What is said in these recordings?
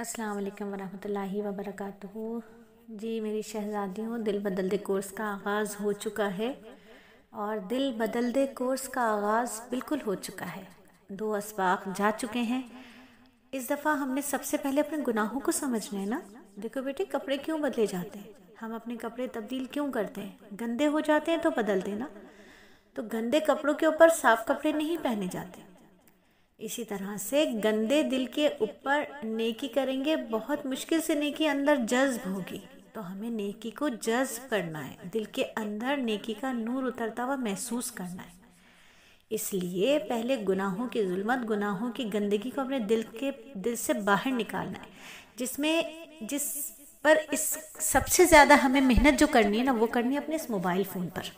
السلام علیکم ورحمۃ اللہ وبرکاتہ۔ جی میری شہزادیوں، دل بدل دے کورس کا آغاز ہو چکا ہے اور دل بدل دے کورس کا آغاز بالکل ہو چکا ہے۔ 2 اسباق جا چکے ہیں۔ اس دفعہ ہم نے سب سے پہلے اپنے گناہوں کو سمجھنا ہے نا۔ دیکھو بیٹے، کپڑے کیوں بدلے جاتے ہیں؟ ہم اپنے کپڑے تبدیل کیوں کرتے ہیں؟ گندے ہو جاتے ہیں تو بدلتے نا۔ تو گندے کپڑوں کے اوپر صاف کپڑے نہیں پہنے جاتے۔ اسی طرح سے گندے دل کے اوپر نیکی کریں گے، بہت مشکل سے نیکی اندر جذب ہوگی۔ تو ہمیں نیکی کو جذب کرنا ہے، دل کے اندر نیکی کا نور اترتا ہوا محسوس کرنا ہے۔ اس لیے پہلے گناہوں کی ظلمت، گناہوں کی گندگی کو اپنے دل سے باہر نکالنا ہے، جس پر سب سے زیادہ ہمیں محنت جو کرنی ہے نا، وہ کرنی ہے اپنے اس موبائل فون پر۔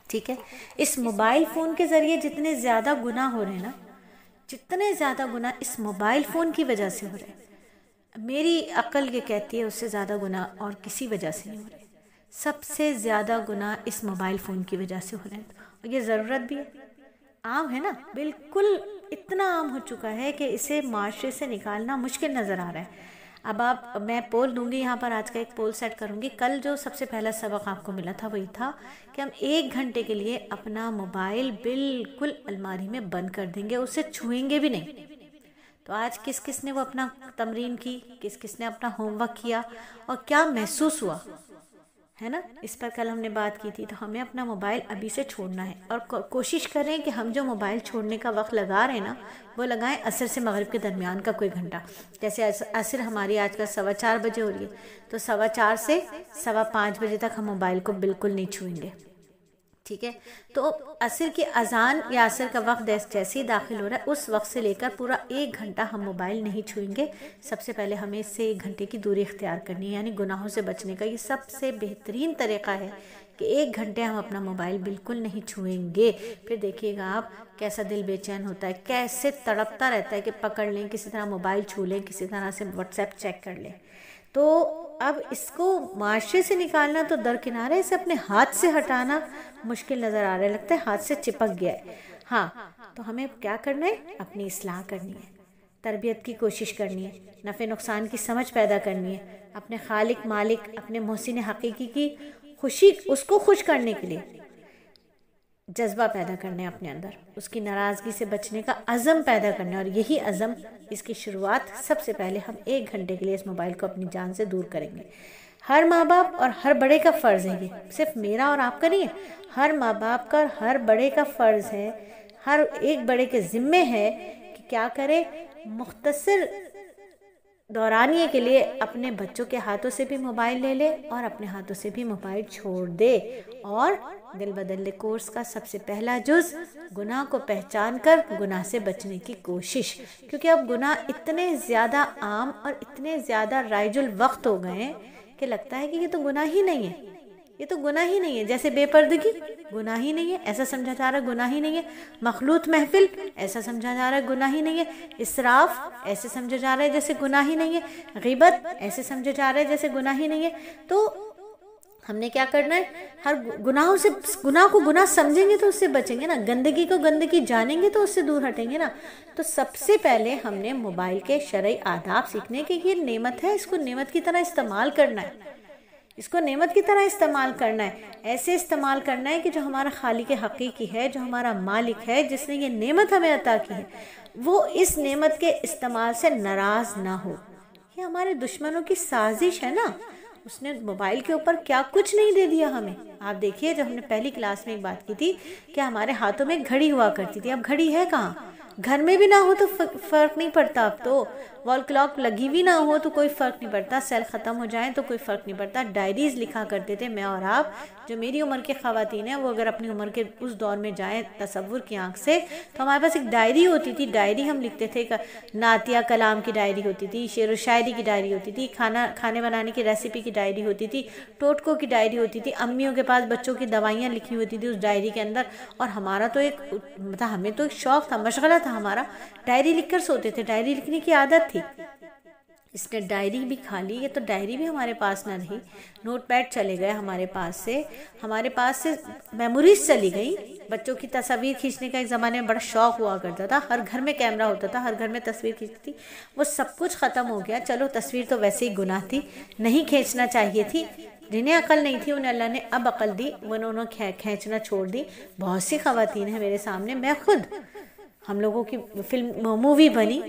ٹھیک ہے، اس موبائل فون کے ذریعے جتنے زیادہ گناہ ہو رہے ہیں نا، جتنے زیادہ گناہ اس موبائل فون کی وجہ سے ہو رہے ہیں، میری عقل یہ کہتی ہے اس سے زیادہ گناہ اور کسی وجہ سے نہیں ہو رہے۔ سب سے زیادہ گناہ اس موبائل فون کی وجہ سے ہو رہے ہیں، اور یہ ضرورت بھی ہے، عام ہے نا، بالکل اتنا عام ہو چکا ہے کہ اسے معاشرے سے نکالنا مشکل نظر آ رہا ہے۔ اب میں پول دوں گی یہاں پر، آج کا ایک پول سیٹ کروں گی۔ کل جو سب سے پہلا سبق آپ کو ملا تھا وہی تھا کہ ہم 1 گھنٹے کے لیے اپنا موبائل بالکل الماری میں بند کر دیں گے، اسے چھوئیں گے بھی نہیں۔ تو آج کس نے وہ اپنا تمرین کی، کس نے اپنا ہوم ورک کیا اور کیا محسوس ہوا ہے نا، اس پر کل ہم نے بات کی تھی۔ تو ہمیں اپنا موبائل ابھی سے چھوڑنا ہے، اور کوشش کریں کہ ہم جو موبائل چھوڑنے کا وقت لگا رہے ہیں نا، وہ لگائیں عصر سے مغرب کے درمیان کا کوئی گھنٹہ۔ جیسے عصر ہماری آج کل 4:15 بجے ہو رہی ہے، تو 4:15 سے 5:15 بجے تک ہم موبائل کو بالکل نہیں چھوئیں گے۔ ٹھیک ہے، تو عصر کی اذان یا عصر کا وقت جیسے ہی داخل ہو رہا ہے، اس وقت سے لے کر پورا 1 گھنٹہ ہم موبائل نہیں چھوئیں گے۔ سب سے پہلے ہمیں اس سے 1 گھنٹے کی دوری اختیار کرنی ہے، یعنی گناہوں سے بچنے کا یہ سب سے بہترین طریقہ ہے کہ 1 گھنٹے ہم اپنا موبائل بالکل نہیں چھوئیں گے۔ پھر دیکھیے گا آپ کیسا دل بے چین ہوتا ہے، کیسے تڑپتا رہتا ہے کہ پکڑ لیں، کسی طرح موبائل چھو لیں، کسی طرح سے واٹس ایپ چیک کر لیں۔ تو اب اس کو معاشرے سے نکالنا تو درکنارے، اسے اپنے ہاتھ سے ہٹانا مشکل نظر آ رہا ہے، لگتا ہے ہاتھ سے چپک گیا ہے۔ ہاں، تو ہمیں کیا کرنا ہے؟ اپنی اصلاح کرنی ہے، تربیت کی کوشش کرنی ہے، نفع نقصان کی سمجھ پیدا کرنی ہے، اپنے خالق مالک، اپنے محسن حقیقی کی خوشی، اس کو خوش کرنے کے لیے جذبہ پیدا کرنے اپنے اندر، اس کی ناراضگی سے بچنے کا عزم پیدا کرنا، اور یہی عزم، اس کی شروعات سب سے پہلے ہم 1 گھنٹے کے لیے اس موبائل کو اپنی جان سے دور کریں گے۔ ہر ماں باپ اور ہر بڑے کا فرض ہے، یہ صرف میرا اور آپ کا نہیں ہے، ہر ماں باپ کا، ہر بڑے کا فرض ہے، ہر ایک بڑے کے ذمے ہے کہ کیا کرے، مختصر دورانیے کے لیے اپنے بچوں کے ہاتھوں سے بھی موبائل لے لے اور اپنے ہاتھوں سے بھی موبائل چھوڑ دے، اور دل بدل دے کورس کا سب سے پہلا جز، گناہ کو پہچان کر گناہ سے بچنے کی کوشش۔ کیونکہ اب گناہ اتنے زیادہ عام اور اتنے زیادہ رائج الوقت ہو گئے ہیں کہ لگتا ہے کہ یہ تو گناہ ہی نہیں ہے، یہ تو گناہ ہی نہیں ہے۔ جیسے بے پردگی گناہ ہی نہیں ہے، ایسا سمجھا جا رہا ہے، گناہ ہی نہیں ہے۔ مخلوط محفل ایسا سمجھا جا رہا ہے، گناہ ہی نہیں ہے۔ اسراف ایسے سمجھا جا رہا ہے جیسے گناہ ہی نہیں ہے۔ غیبت ایسے سمجھا جا رہا ہے جیسے گناہ ہی نہیں ہے۔ تو ہم نے کیا کرنا ہے؟ ہر گناہ کو گناہ سمجھیں گے تو اس سے بچیں گے نا، گندگی کو گندگی جانیں گے تو اس سے دور ہٹیں گے نا۔ تو سب سے پہلے ہم نے موبائل کے شرعی آداب سیکھنے کہ یہ نعمت ہے، اس کو نعمت کی طرح استعمال کرنا ہے، اس کو نعمت کی طرح استعمال کرنا ہے، ایسے استعمال کرنا ہے کہ جو ہمارا خالق حقیقی ہے، جو ہمارا مالک ہے، جس نے یہ نعمت ہمیں عطا کی ہے، وہ اس نعمت کے استعمال سے ناراض نہ ہو۔ یہ ہمارے دشمنوں کی سازش ہے نا، اس نے موبائل کے اوپر کیا کچھ نہیں دے دیا ہمیں۔ آپ دیکھیے، جب ہم نے پہلی کلاس میں ایک بات کی تھی کہ ہمارے ہاتھوں میں گھڑی ہوا کرتی تھی، اب گھڑی ہے کہاں؟ گھر میں بھی نہ ہو تو فرق نہیں پڑتا، اب تو وال کلاک لگی بھی نہ ہو تو کوئی فرق نہیں پڑتا، سیل ختم ہو جائیں تو کوئی فرق نہیں پڑتا۔ ڈائریز لکھا کرتے تھے میں اور آپ، جو میری عمر کے خواتین ہیں وہ اگر اپنی عمر کے اس دور میں جائیں تصور کی آنکھ سے، تو ہمارے پاس ایک ڈائری ہوتی تھی، ڈائری ہم لکھتے تھے، نعتیہ کلام کی ڈائری ہوتی تھی، شعر و شاعری کی ڈائری ہوتی تھی، کھانے بنانے کی ریسیپی کی ڈائری ہوتی تھی، ٹوٹکوں کی ڈائری ہوتی تھی، امیوں کے پاس بچوں کی دوائیاں لکھی ہوتی تھی اس ڈائری کے اندر۔ اور ہمارا تو ہمیں تو ایک شوق تھا، مشغلہ تھا ہمارا، ڈائری لکھ کر سوتے تھے، ڈائری لکھنے کی عادت تھی۔ اس نے ڈائری بھی کھا لی. یہ تو ڈائری بھی ہمارے پاس نہ رہی, نوٹ پیڈ چلے گئے ہمارے پاس سے میموریز چلی گئی. بچوں کی تصاویر کھینچنے کا ایک زمانے میں بڑا شوق ہوا کرتا تھا, ہر گھر میں کیمرہ ہوتا تھا, ہر گھر میں تصویر کھینچتی تھی, وہ سب کچھ ختم ہو گیا. چلو تصویر تو ویسے ہی گناہ تھی, نہیں کھینچنا چاہیے تھی. جنہیں عقل نہیں تھی انہیں اللہ نے اب عقل دی, انہوں نے کھینچنا چھوڑ دی. بہت سی خواتین ہیں میرے سامنے, میں خود, ہم لوگوں کی مووی بنی,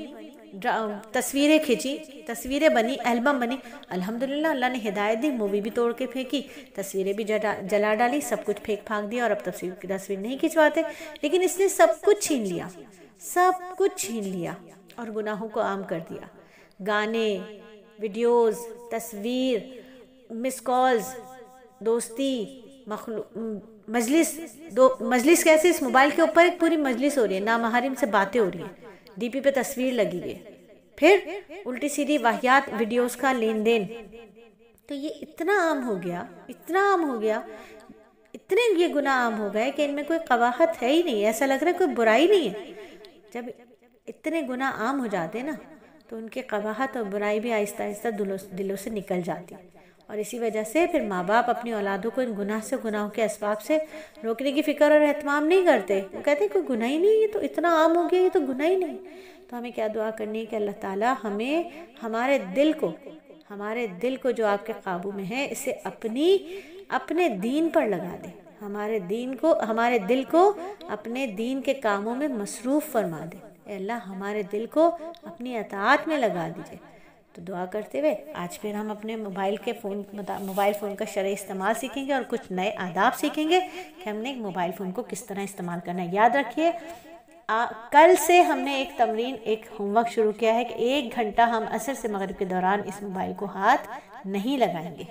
تصویریں کھینچی, تصویریں بنی, البم بنی. الحمدللہ اللہ نے ہدایت دی, مووی بھی توڑ کے پھینکی, تصویریں بھی جلا ڈالی, سب کچھ پھینک دیا, اور اب تصویر نہیں کھنچواتے. لیکن اس نے سب کچھ چھین لیا اور گناہوں کو عام کر دیا. گانے, ویڈیوز, تصویر, مس کالز, دوستی, مجلس کیسے, اس موبائل کے اوپر ایک پوری مجلس ہو رہی ہے, نامحرم سے باتیں ہو رہی ہیں, ڈی پی پہ تصویر لگی ہوئی ہے, پھر الٹی سیدھی واہیات ویڈیوز کا لین دین. تو یہ اتنا عام ہو گیا, اتنے یہ گناہ عام ہو گئے کہ ان میں کوئی قباحت ہے ہی نہیں. ایسا لگ رہا ہے کوئی برائی نہیں ہے. جب اتنے گناہ عام ہو جاتے نا تو ان کی قباحت اور برائی بھی آہستہ آہستہ دلوں سے نکل جاتی. اور اسی وجہ سے پھر ماں باپ اپنی اولادوں کو ان گناہوں کے اسباب سے روکنے کی فکر اور اہتمام نہیں کرتے. وہ کہتے ہیں کوئی گناہ ہی نہیں, یہ تو اتنا عام ہو گیا, یہ تو گناہ ہی نہیں. تو ہمیں کیا دعا کرنی ہے کہ اللہ تعالیٰ ہمیں ہمارے دل کو جو آپ کے قابو میں ہے اسے اپنے دین پر لگا دے, ہمارے دل کو اپنے دین کے کاموں میں مصروف فرما دے. اے اللہ ہمارے دل کو اپنی اطاعت میں لگا دیجئے. تو دعا کرتے ہوئے آج پھر ہم اپنے موبائل فون کا شرعی استعمال سیکھیں گے اور کچھ نئے آداب سیکھیں گے کہ ہم نے موبائل فون کو کس طرح استعمال کرنا ہے. یاد رکھیے کل سے ہم نے ایک ہوم ورک شروع کیا ہے کہ 1 گھنٹہ ہم عصر سے مغرب کے دوران اس موبائل کو ہاتھ نہیں لگائیں گے.